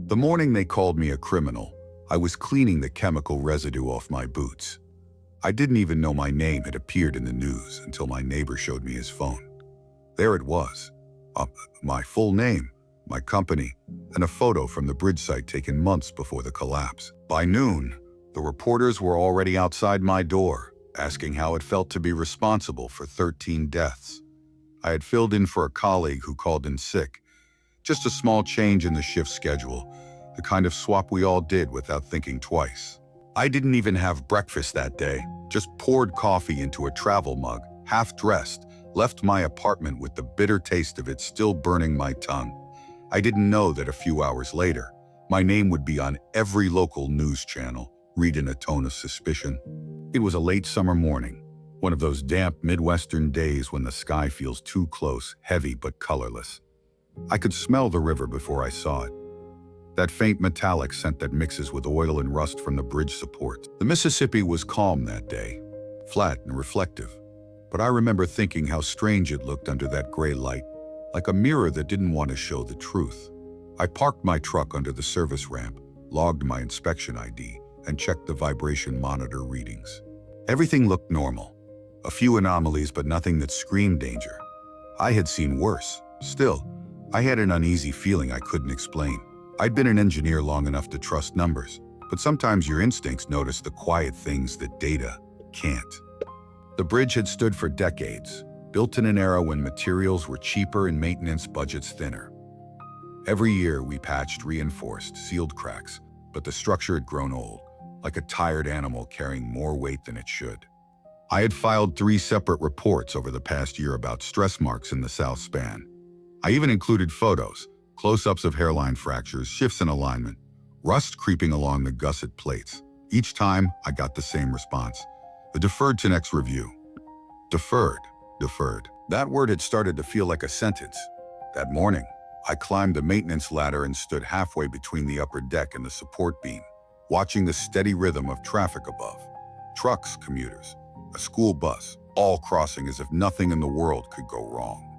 The morning they called me a criminal, I was cleaning the chemical residue off my boots. I didn't even know my name had appeared in the news until my neighbor showed me his phone. There it was. My full name, my company, and a photo from the bridge site taken months before the collapse. By noon, the reporters were already outside my door, asking how it felt to be responsible for 13 deaths. I had filled in for a colleague who called in sick. Just a small change in the shift schedule, the kind of swap we all did without thinking twice. I didn't even have breakfast that day, just poured coffee into a travel mug, half-dressed, left my apartment with the bitter taste of it still burning my tongue. I didn't know that a few hours later, my name would be on every local news channel, read in a tone of suspicion. It was a late summer morning, one of those damp Midwestern days when the sky feels too close, heavy but colorless. I could smell the river before I saw it. That faint metallic scent that mixes with oil and rust from the bridge support. The Mississippi was calm that day, flat and reflective. But I remember thinking how strange it looked under that gray light, like a mirror that didn't want to show the truth. I parked my truck under the service ramp, logged my inspection ID, and checked the vibration monitor readings. Everything looked normal. A few anomalies, but nothing that screamed danger. I had seen worse. Still, I had an uneasy feeling I couldn't explain. I'd been an engineer long enough to trust numbers, but sometimes your instincts notice the quiet things that data can't. The bridge had stood for decades, built in an era when materials were cheaper and maintenance budgets thinner. Every year we patched, reinforced, sealed cracks, but the structure had grown old, like a tired animal carrying more weight than it should. I had filed 3 separate reports over the past year about stress marks in the south span. I even included photos, close-ups of hairline fractures, shifts in alignment, rust creeping along the gusset plates. Each time, I got the same response. The deferred to next review. Deferred. That word had started to feel like a sentence. That morning, I climbed the maintenance ladder and stood halfway between the upper deck and the support beam, watching the steady rhythm of traffic above. Trucks, commuters, a school bus, all crossing as if nothing in the world could go wrong.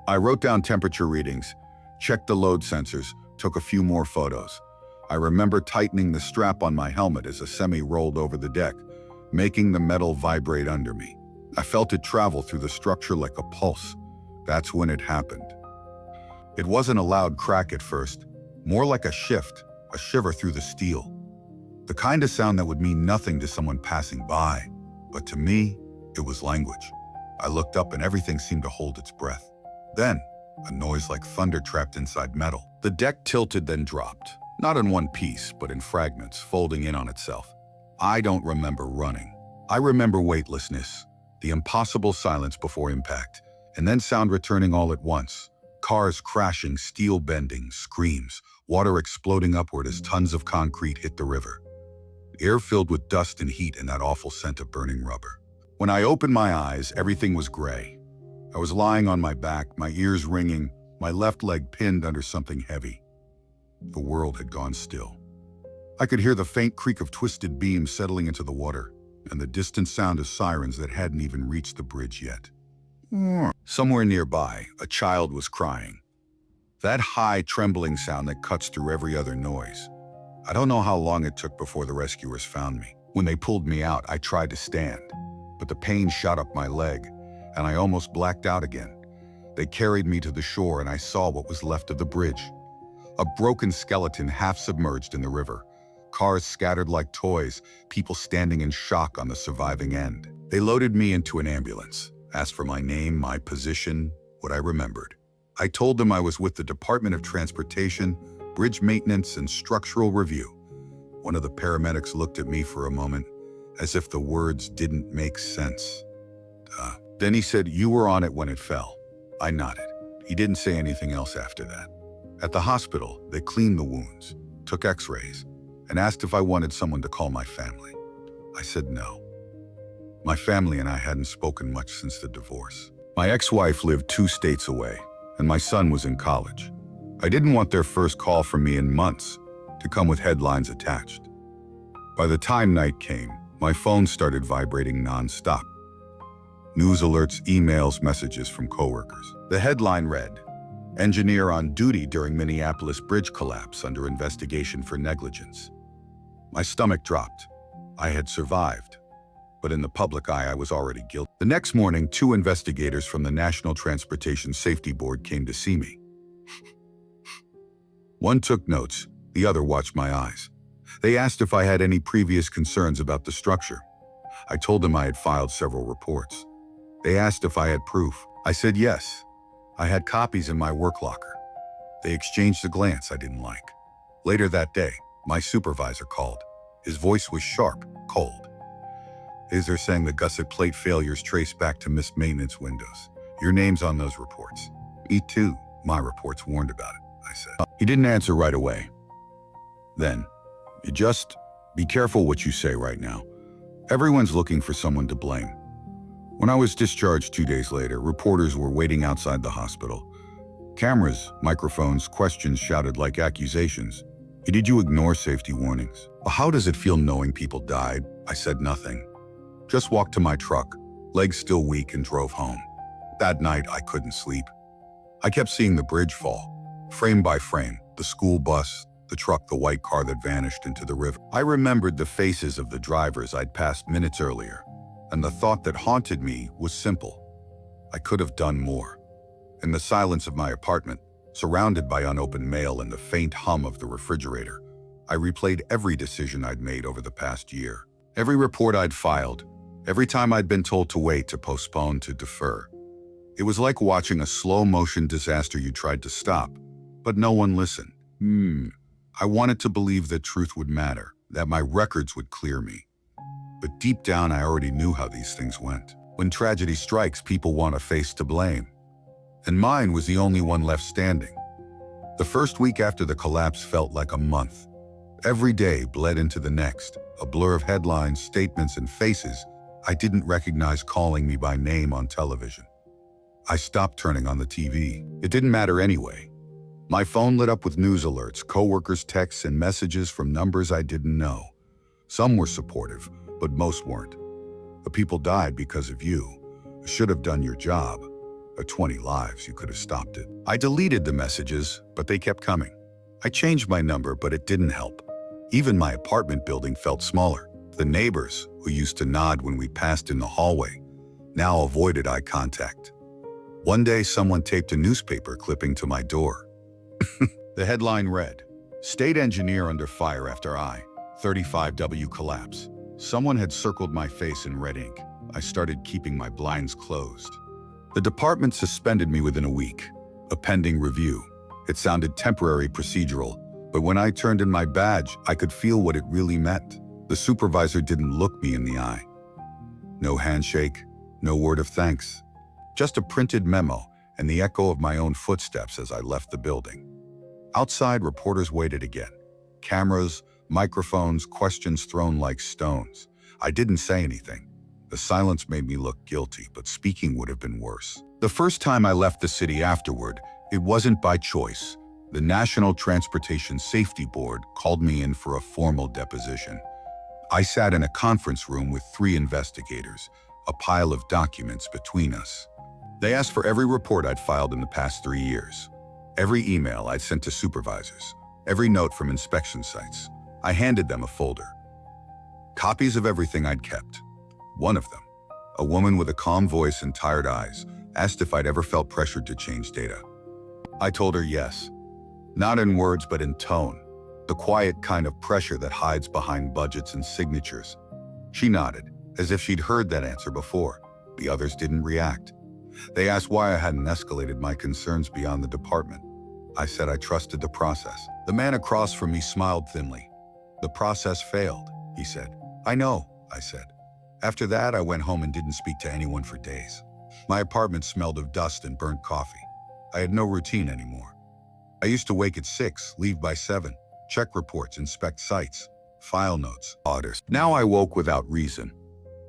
I wrote down temperature readings, checked the load sensors, took a few more photos. I remember tightening the strap on my helmet as a semi rolled over the deck, making the metal vibrate under me. I felt it travel through the structure like a pulse. That's when it happened. It wasn't a loud crack at first, more like a shiver through the steel. The kind of sound that would mean nothing to someone passing by, but to me, it was language. I looked up and everything seemed to hold its breath. Then, a noise like thunder trapped inside metal. The deck tilted, then dropped, not in one piece, but in fragments, folding in on itself. I don't remember running. I remember weightlessness, the impossible silence before impact, and then sound returning all at once. Cars crashing, steel bending, screams, water exploding upward as tons of concrete hit the river. Air filled with dust and heat and that awful scent of burning rubber. When I opened my eyes, everything was gray. I was lying on my back, my ears ringing, my left leg pinned under something heavy. The world had gone still. I could hear the faint creak of twisted beams settling into the water, and the distant sound of sirens that hadn't even reached the bridge yet. Somewhere nearby, a child was crying. That high, trembling sound that cuts through every other noise. I don't know how long it took before the rescuers found me. When they pulled me out, I tried to stand, but the pain shot up my leg, and I almost blacked out again. They carried me to the shore, and I saw what was left of the bridge. A broken skeleton half submerged in the river. Cars scattered like toys, people standing in shock on the surviving end. They loaded me into an ambulance, asked for my name, my position, what I remembered. I told them I was with the Department of Transportation, Bridge Maintenance and Structural Review. One of the paramedics looked at me for a moment, as if the words didn't make sense. Then he said, "You were on it when it fell." I nodded. He didn't say anything else after that. At the hospital, they cleaned the wounds, took x-rays, and asked if I wanted someone to call my family. I said no. My family and I hadn't spoken much since the divorce. My ex-wife lived 2 states away, and my son was in college. I didn't want their first call from me in months to come with headlines attached. By the time night came, my phone started vibrating non-stop. News alerts, emails, messages from coworkers. The headline read, engineer on duty during Minneapolis bridge collapse under investigation for negligence. My stomach dropped. I had survived, but in the public eye, I was already guilty. The next morning, 2 investigators from the National Transportation Safety Board came to see me. One took notes, the other watched my eyes. They asked if I had any previous concerns about the structure. I told them I had filed several reports. They asked if I had proof. I said yes. I had copies in my work locker. They exchanged a glance I didn't like. Later that day, my supervisor called. His voice was sharp, cold. They're saying the gusset plate failures trace back to missed maintenance windows. Your name's on those reports. Me too. My reports warned about it, I said. He didn't answer right away. Then, you just be careful what you say right now. Everyone's looking for someone to blame. When I was discharged 2 days later, reporters were waiting outside the hospital. Cameras, microphones, questions shouted like accusations. Did you ignore safety warnings? How does it feel knowing people died? I said nothing. Just walked to my truck, legs still weak, and drove home. That night, I couldn't sleep. I kept seeing the bridge fall, frame by frame, the school bus, the truck, the white car that vanished into the river. I remembered the faces of the drivers I'd passed minutes earlier, and the thought that haunted me was simple. I could have done more. In the silence of my apartment, surrounded by unopened mail and the faint hum of the refrigerator, I replayed every decision I'd made over the past year. Every report I'd filed, every time I'd been told to wait, to postpone, to defer. It was like watching a slow-motion disaster you tried to stop, but no one listened. I wanted to believe that truth would matter, that my records would clear me. But deep down, I already knew how these things went. When tragedy strikes, people want a face to blame. And mine was the only one left standing. The first week after the collapse felt like a month. Every day bled into the next, a blur of headlines, statements, and faces I didn't recognize calling me by name on television. I stopped turning on the TV. It didn't matter anyway. My phone lit up with news alerts, coworkers' texts, and messages from numbers I didn't know. Some were supportive, but most weren't. The people died because of you. Should have done your job. 20 lives, you could have stopped it. I deleted the messages, but they kept coming. I changed my number, but it didn't help. Even my apartment building felt smaller. The neighbors, who used to nod when we passed in the hallway, now avoided eye contact. One day, someone taped a newspaper clipping to my door. The headline read, "State engineer under fire after I-35W collapse." Someone had circled my face in red ink. I started keeping my blinds closed. The department suspended me within a week, a pending review. It sounded temporary, procedural, but when I turned in my badge, I could feel what it really meant. The supervisor didn't look me in the eye. No handshake, no word of thanks. Just a printed memo and the echo of my own footsteps as I left the building. Outside, reporters waited again. Cameras, microphones, questions thrown like stones. I didn't say anything. The silence made me look guilty, but speaking would have been worse. The first time I left the city afterward, it wasn't by choice. The National Transportation Safety Board called me in for a formal deposition. I sat in a conference room with 3 investigators, a pile of documents between us. They asked for every report I'd filed in the past 3 years, every email I'd sent to supervisors, every note from inspection sites. I handed them a folder. Copies of everything I'd kept. One of them, a woman with a calm voice and tired eyes, asked if I'd ever felt pressured to change data. I told her yes. Not in words, but in tone. The quiet kind of pressure that hides behind budgets and signatures. She nodded, as if she'd heard that answer before. The others didn't react. They asked why I hadn't escalated my concerns beyond the department. I said I trusted the process. The man across from me smiled thinly. "The process failed," he said. "I know," I said. After that, I went home and didn't speak to anyone for days. My apartment smelled of dust and burnt coffee. I had no routine anymore. I used to wake at 6, leave by 7, check reports, inspect sites, file notes, orders. Now I woke without reason.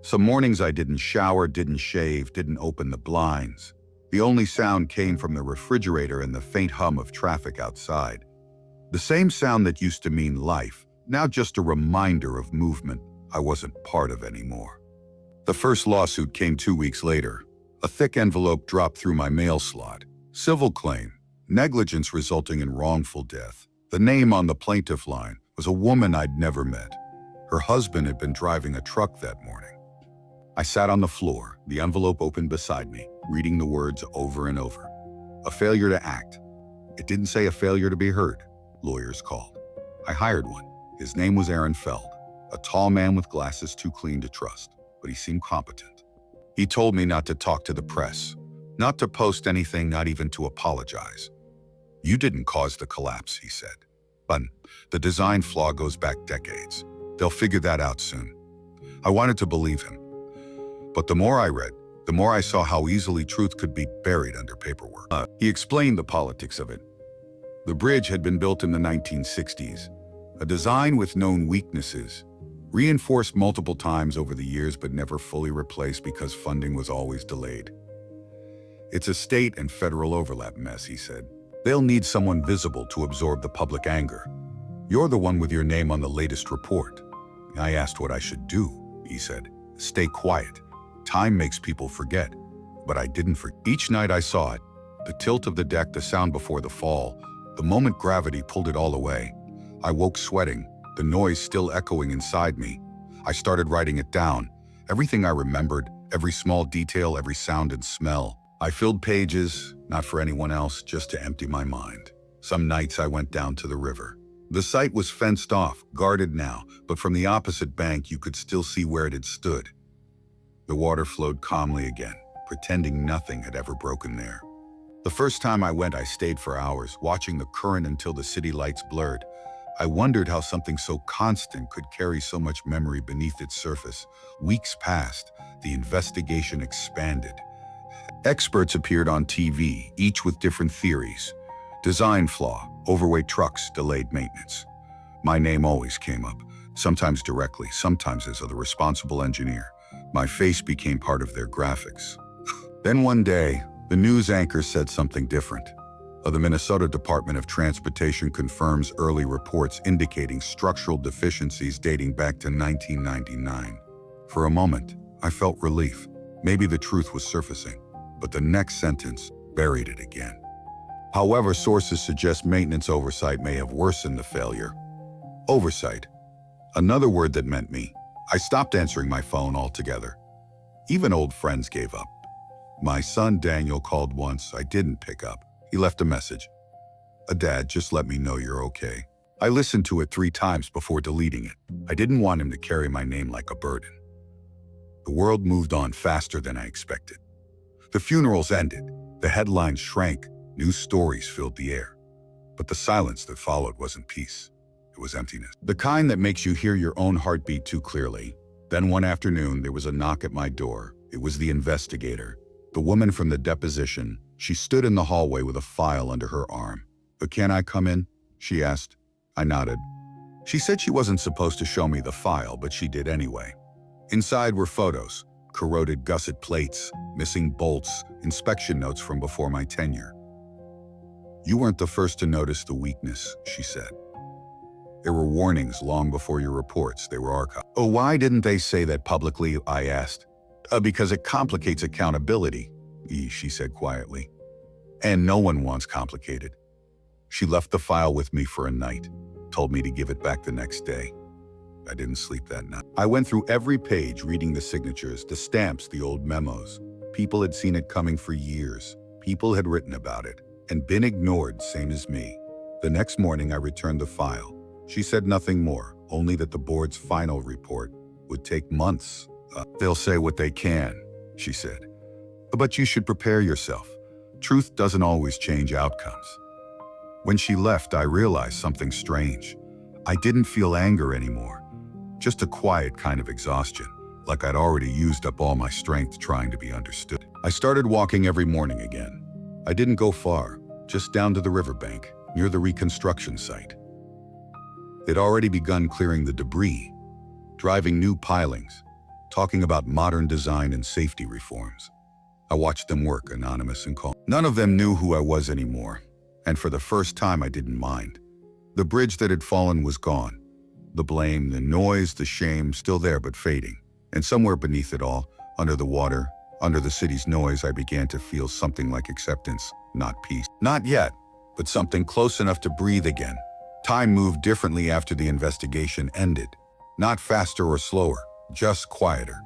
Some mornings I didn't shower, didn't shave, didn't open the blinds. The only sound came from the refrigerator and the faint hum of traffic outside. The same sound that used to mean life, now just a reminder of movement I wasn't part of anymore. The first lawsuit came 2 weeks later. A thick envelope dropped through my mail slot. Civil claim, Negligence resulting in wrongful death. The name on the plaintiff line was a woman I'd never met. Her husband had been driving a truck that morning. I sat on the floor, the envelope open beside me, reading the words over and over. A failure to act. It didn't say a failure to be heard. Lawyers called. I hired one. His name was Aaron Feld, a tall man with glasses too clean to trust, but he seemed competent. He told me not to talk to the press, not to post anything, not even to apologize. You didn't cause the collapse, he said. But the design flaw goes back decades. They'll figure that out soon. I wanted to believe him. But the more I read, the more I saw how easily truth could be buried under paperwork. He explained the politics of it. The bridge had been built in the 1960s, a design with known weaknesses, reinforced multiple times over the years but never fully replaced because funding was always delayed. It's a state and federal overlap mess, he said. They'll need someone visible to absorb the public anger. You're the one with your name on the latest report. I asked what I should do. He said, stay quiet. Time makes people forget. But I didn't forget. Each night I saw it, the tilt of the deck, the sound before the fall, the moment gravity pulled it all away. I woke sweating, the noise still echoing inside me. I started writing it down, everything I remembered, every small detail, every sound and smell. I filled pages, not for anyone else, just to empty my mind. Some nights I went down to the river. The site was fenced off, guarded now, but from the opposite bank you could still see where it had stood. The water flowed calmly again, pretending nothing had ever broken there. The first time I went, I stayed for hours, watching the current until the city lights blurred. I wondered how something so constant could carry so much memory beneath its surface. Weeks passed, the investigation expanded. Experts appeared on TV, each with different theories. Design flaw, overweight trucks, delayed maintenance. My name always came up, sometimes directly, sometimes as the responsible engineer. My face became part of their graphics. Then one day, the news anchor said something different. The Minnesota Department of Transportation confirms early reports indicating structural deficiencies dating back to 1999. For a moment, I felt relief. Maybe the truth was surfacing, but the next sentence buried it again. However, sources suggest maintenance oversight may have worsened the failure. Oversight, another word that meant me. I stopped answering my phone altogether. Even old friends gave up. My son Daniel called once. I didn't pick up. He left a message. Dad, just let me know you're okay. I listened to it 3 times before deleting it. I didn't want him to carry my name like a burden. The world moved on faster than I expected. The funerals ended. The headlines shrank. New stories filled the air. But the silence that followed wasn't peace. It was emptiness. The kind that makes you hear your own heartbeat too clearly. Then one afternoon, there was a knock at my door. It was the investigator, the woman from the deposition. She stood in the hallway with a file under her arm. Can I come in? She asked. I nodded. She said she wasn't supposed to show me the file, but she did anyway. Inside were photos, corroded gusset plates, missing bolts, inspection notes from before my tenure. You weren't the first to notice the weakness, she said. There were warnings long before your reports. They were archived. Oh, why didn't they say that publicly? I asked. Because it complicates accountability, she said quietly. And no one wants complicated. She left the file with me for a night, told me to give it back the next day. I didn't sleep that night. I went through every page, reading the signatures, the stamps, the old memos. People had seen it coming for years. People had written about it and been ignored, same as me. The next morning, I returned the file. She said nothing more, only that the board's final report would take months. They'll say what they can, she said. But you should prepare yourself. Truth doesn't always change outcomes. When she left, I realized something strange. I didn't feel anger anymore, just a quiet kind of exhaustion, like I'd already used up all my strength trying to be understood. I started walking every morning again. I didn't go far, just down to the riverbank, near the reconstruction site. They'd already begun clearing the debris, driving new pilings, talking about modern design and safety reforms. I watched them work, anonymous and calm. None of them knew who I was anymore, and for the first time I didn't mind. The bridge that had fallen was gone. The blame, the noise, the shame, still there but fading. And somewhere beneath it all, under the water, under the city's noise, I began to feel something like acceptance, not peace. Not yet, but something close enough to breathe again. Time moved differently after the investigation ended. Not faster or slower, just quieter.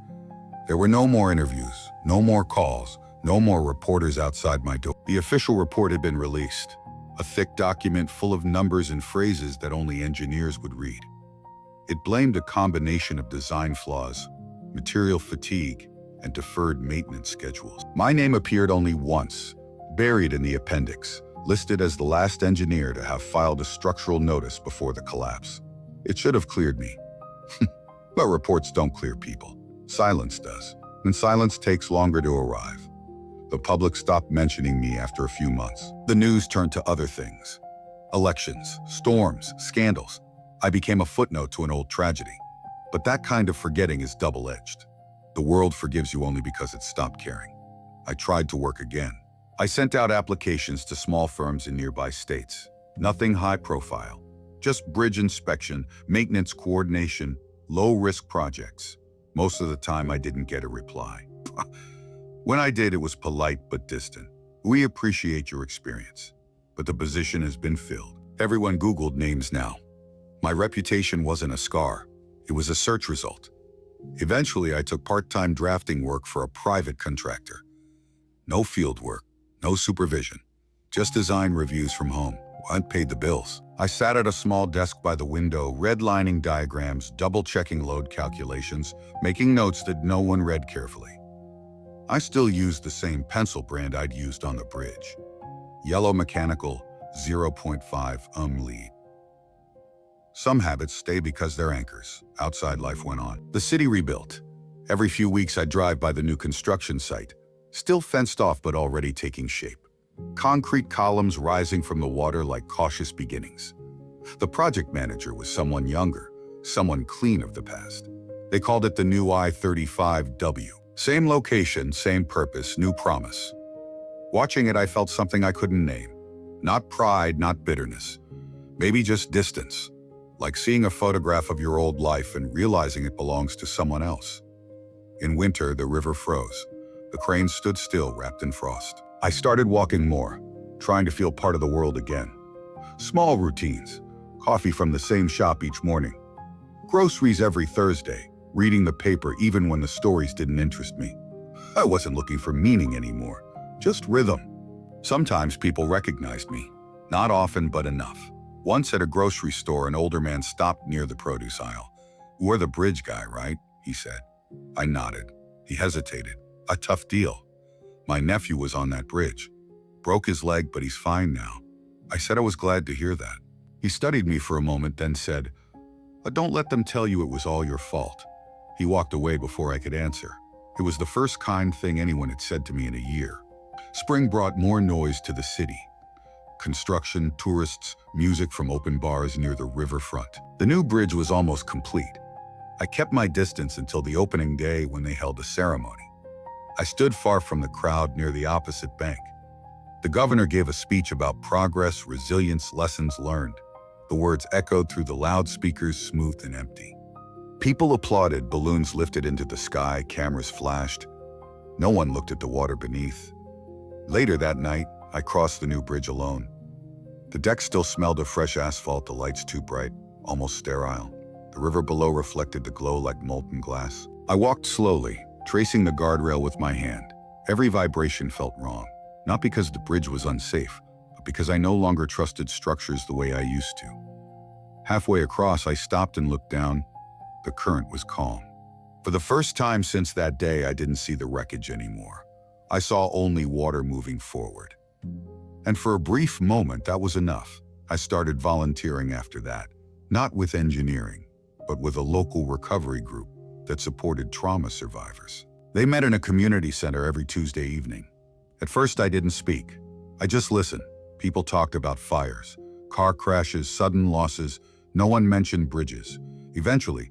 There were no more interviews, no more calls, no more reporters outside my door. The official report had been released, a thick document full of numbers and phrases that only engineers would read. It blamed a combination of design flaws, material fatigue, and deferred maintenance schedules. My name appeared only once, buried in the appendix, listed as the last engineer to have filed a structural notice before the collapse. It should have cleared me. But reports don't clear people. Silence does, and silence takes longer to arrive. The public stopped mentioning me after a few months. The news turned to other things. Elections, storms, scandals. I became a footnote to an old tragedy. But that kind of forgetting is double-edged. The world forgives you only because it stopped caring. I tried to work again. I sent out applications to small firms in nearby states. Nothing high profile. Just bridge inspection, maintenance coordination, low-risk projects. Most of the time I didn't get a reply. When I did, it was polite but distant. We appreciate your experience, but the position has been filled. Everyone Googled names now. My reputation wasn't a scar. It was a search result. Eventually, I took part-time drafting work for a private contractor. No field work, no supervision, just design reviews from home. I paid the bills. I sat at a small desk by the window, redlining diagrams, double-checking load calculations, making notes that no one read carefully. I still used the same pencil brand I'd used on the bridge. Yellow mechanical, 0.5 lead. Some habits stay because they're anchors. Outside life went on. The city rebuilt. Every few weeks I'd drive by the new construction site, still fenced off but already taking shape. Concrete columns rising from the water like cautious beginnings. The project manager was someone younger, someone clean of the past. They called it the new I-35W. Same location, same purpose, new promise. Watching it, I felt something I couldn't name. Not pride, not bitterness. Maybe just distance. Like seeing a photograph of your old life and realizing it belongs to someone else. In winter, the river froze. The cranes stood still, wrapped in frost. I started walking more, trying to feel part of the world again. Small routines. Coffee from the same shop each morning. Groceries every Thursday. Reading the paper even when the stories didn't interest me. I wasn't looking for meaning anymore, just rhythm. Sometimes people recognized me. Not often, but enough. Once at a grocery store, an older man stopped near the produce aisle. "You're the bridge guy, right?" he said. I nodded. He hesitated. "A tough deal. My nephew was on that bridge. Broke his leg, but he's fine now." I said I was glad to hear that. He studied me for a moment, then said, "Don't let them tell you it was all your fault." He walked away before I could answer. It was the first kind thing anyone had said to me in a year. Spring brought more noise to the city. Construction, tourists, music from open bars near the riverfront. The new bridge was almost complete. I kept my distance until the opening day when they held a ceremony. I stood far from the crowd near the opposite bank. The governor gave a speech about progress, resilience, lessons learned. The words echoed through the loudspeakers, smooth and empty. People applauded, balloons lifted into the sky, cameras flashed. No one looked at the water beneath. Later that night, I crossed the new bridge alone. The deck still smelled of fresh asphalt, the lights too bright, almost sterile. The river below reflected the glow like molten glass. I walked slowly, tracing the guardrail with my hand. Every vibration felt wrong, not because the bridge was unsafe, but because I no longer trusted structures the way I used to. Halfway across, I stopped and looked down. The current was calm. For the first time since that day, I didn't see the wreckage anymore. I saw only water moving forward. And for a brief moment, that was enough. I started volunteering after that, not with engineering, but with a local recovery group that supported trauma survivors. They met in a community center every Tuesday evening. At first, I didn't speak. I just listened. People talked about fires, car crashes, sudden losses. No one mentioned bridges. Eventually,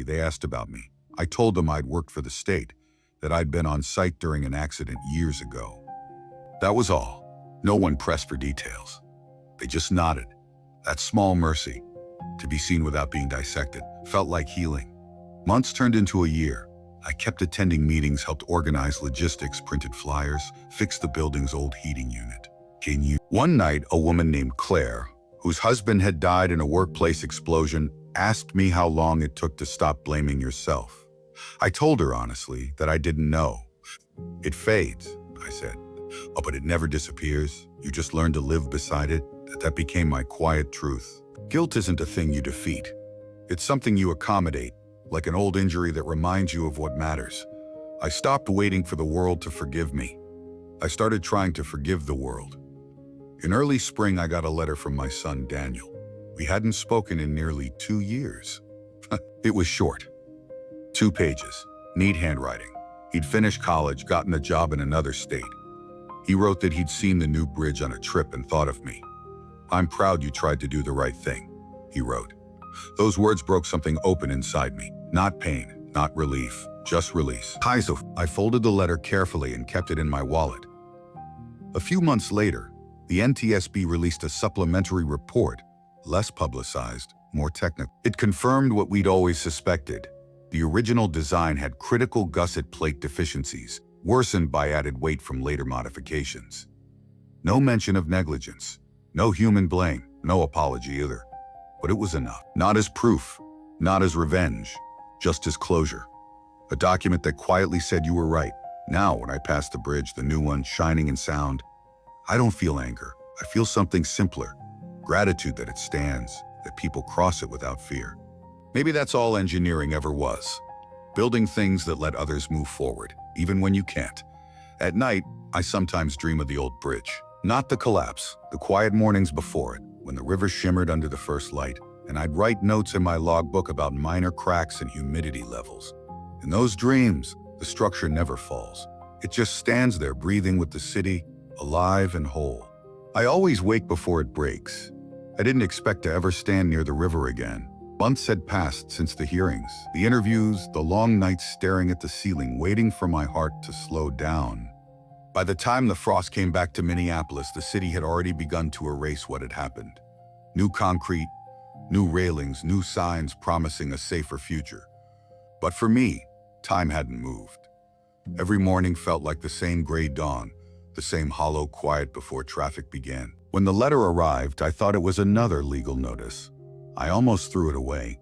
they asked about me. I told them I'd worked for the state, that I'd been on site during an accident years ago. That was all. No one pressed for details. They just nodded. That small mercy, to be seen without being dissected, felt like healing. Months turned into a year. I kept attending meetings, helped organize logistics, printed flyers, fixed the building's old heating unit. Can you? One night, a woman named Claire, whose husband had died in a workplace explosion, asked me how long it took to stop blaming yourself. I told her honestly that I didn't know. It fades, I said. Oh, but it never disappears. You just learn to live beside it. That became my quiet truth. Guilt isn't a thing you defeat. It's something you accommodate, like an old injury that reminds you of what matters. I stopped waiting for the world to forgive me. I started trying to forgive the world. In early spring, I got a letter from my son, Daniel. We hadn't spoken in nearly 2 years. It was short. 2 pages, neat handwriting. He'd finished college, gotten a job in another state. He wrote that he'd seen the new bridge on a trip and thought of me. I'm proud you tried to do the right thing, he wrote. Those words broke something open inside me. Not pain, not relief, just release. I folded the letter carefully and kept it in my wallet. A few months later, the NTSB released a supplementary report, less publicized, more technical. It confirmed what we'd always suspected. The original design had critical gusset plate deficiencies, worsened by added weight from later modifications. No mention of negligence, no human blame, no apology either. But it was enough. Not as proof, not as revenge, just as closure. A document that quietly said you were right. Now, when I pass the bridge, the new one shining in sound, I don't feel anger. I feel something simpler. Gratitude that it stands, that people cross it without fear. Maybe that's all engineering ever was. Building things that let others move forward, even when you can't. At night, I sometimes dream of the old bridge. Not the collapse, the quiet mornings before it, when the river shimmered under the first light, and I'd write notes in my logbook about minor cracks and humidity levels. In those dreams, the structure never falls. It just stands there breathing with the city, alive and whole. I always wake before it breaks. I didn't expect to ever stand near the river again. Months had passed since the hearings, the interviews, the long nights staring at the ceiling, waiting for my heart to slow down. By the time the frost came back to Minneapolis, the city had already begun to erase what had happened. New concrete, new railings, new signs promising a safer future. But for me, time hadn't moved. Every morning felt like the same gray dawn, the same hollow quiet before traffic began. When the letter arrived, I thought it was another legal notice. I almost threw it away.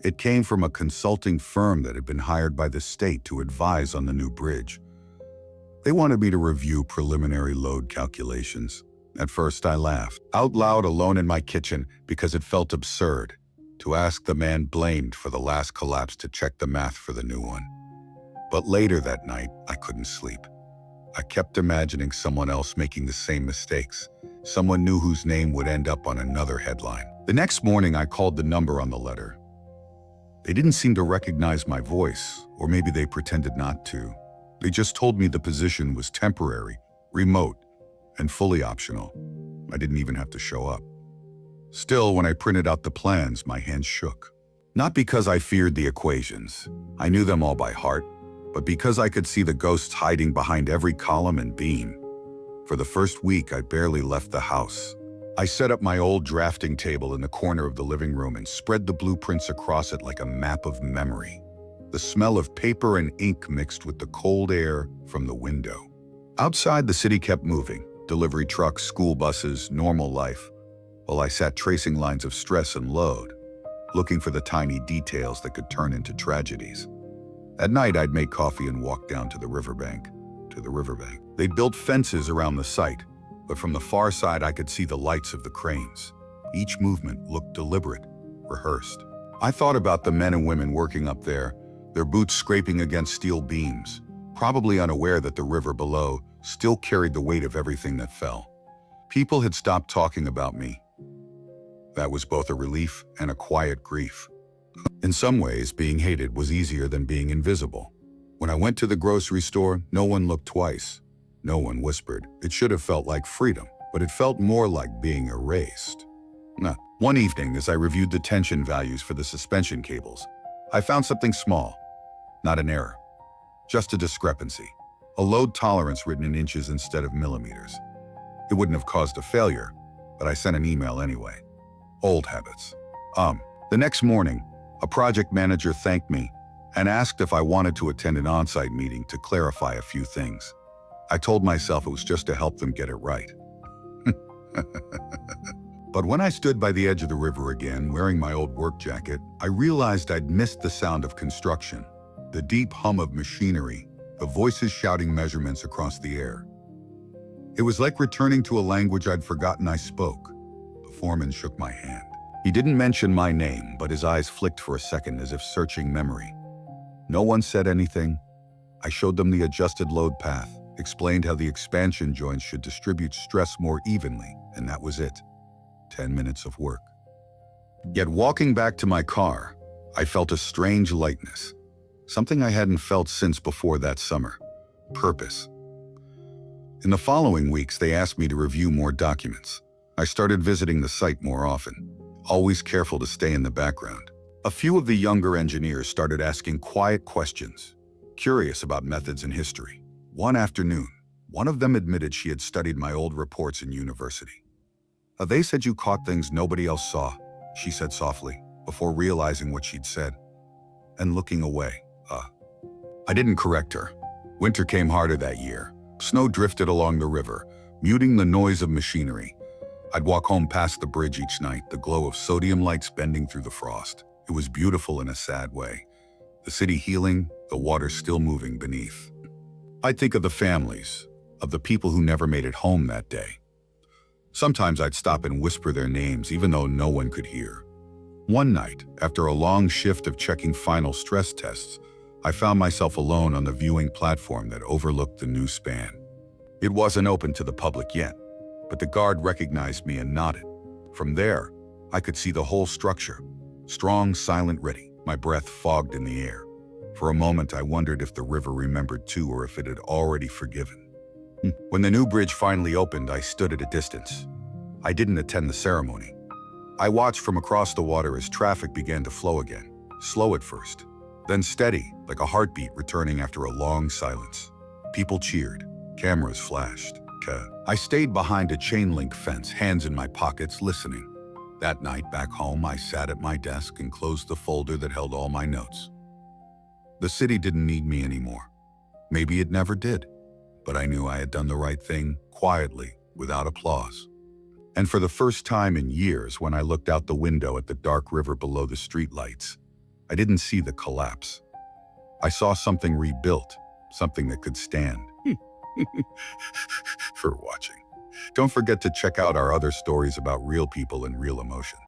It came from a consulting firm that had been hired by the state to advise on the new bridge. They wanted me to review preliminary load calculations. At first, I laughed, out loud alone in my kitchen, because it felt absurd to ask the man blamed for the last collapse to check the math for the new one. But later that night, I couldn't sleep. I kept imagining someone else making the same mistakes, someone new whose name would end up on another headline. The next morning, I called the number on the letter. They didn't seem to recognize my voice, or maybe they pretended not to. They just told me the position was temporary, remote, and fully optional. I didn't even have to show up. Still, when I printed out the plans, my hands shook. Not because I feared the equations. I knew them all by heart, but because I could see the ghosts hiding behind every column and beam. For the first week, I barely left the house. I set up my old drafting table in the corner of the living room and spread the blueprints across it like a map of memory. The smell of paper and ink mixed with the cold air from the window. Outside, the city kept moving. Delivery trucks, school buses, normal life. While I sat tracing lines of stress and load, looking for the tiny details that could turn into tragedies. At night, I'd make coffee and walk down to the riverbank. They'd built fences around the site, but from the far side, I could see the lights of the cranes. Each movement looked deliberate, rehearsed. I thought about the men and women working up there, their boots scraping against steel beams, probably unaware that the river below still carried the weight of everything that fell. People had stopped talking about me. That was both a relief and a quiet grief. In some ways, being hated was easier than being invisible. When I went to the grocery store, no one looked twice. No one whispered. It should have felt like freedom, but it felt more like being erased. One evening, as I reviewed the tension values for the suspension cables, I found something small. Not an error, just a discrepancy. A load tolerance written in inches instead of millimeters. It wouldn't have caused a failure, but I sent an email anyway. Old habits. The next morning, a project manager thanked me and asked if I wanted to attend an on-site meeting to clarify a few things. I told myself it was just to help them get it right. But when I stood by the edge of the river again, wearing my old work jacket, I realized I'd missed the sound of construction, the deep hum of machinery, the voices shouting measurements across the air. It was like returning to a language I'd forgotten I spoke. The foreman shook my hand. He didn't mention my name, but his eyes flicked for a second as if searching memory. No one said anything. I showed them the adjusted load path, explained how the expansion joints should distribute stress more evenly, and that was it. 10 minutes of work. Yet walking back to my car, I felt a strange lightness, something I hadn't felt since before that summer. Purpose. In the following weeks, they asked me to review more documents. I started visiting the site more often, always careful to stay in the background. A few of the younger engineers started asking quiet questions, curious about methods and history. One afternoon, one of them admitted she had studied my old reports in university. They said you caught things nobody else saw, she said softly, before realizing what she'd said, and looking away. I didn't correct her. Winter came harder that year. Snow drifted along the river, muting the noise of machinery. I'd walk home past the bridge each night, the glow of sodium lights bending through the frost. It was beautiful in a sad way. The city healing, the water still moving beneath. I'd think of the families, of the people who never made it home that day. Sometimes I'd stop and whisper their names, even though no one could hear. One night, after a long shift of checking final stress tests, I found myself alone on the viewing platform that overlooked the new span. It wasn't open to the public yet, but the guard recognized me and nodded. From there, I could see the whole structure, strong, silent, ready, my breath fogged in the air. For a moment, I wondered if the river remembered too, or if it had already forgiven. When the new bridge finally opened, I stood at a distance. I didn't attend the ceremony. I watched from across the water as traffic began to flow again, slow at first, then steady, like a heartbeat returning after a long silence. People cheered, cameras flashed. I stayed behind a chain-link fence, hands in my pockets, listening. That night back home, I sat at my desk and closed the folder that held all my notes. The city didn't need me anymore. Maybe it never did. But I knew I had done the right thing, quietly, without applause. And for the first time in years, when I looked out the window at the dark river below the streetlights, I didn't see the collapse. I saw something rebuilt, something that could stand. For watching. Don't forget to check out our other stories about real people and real emotion.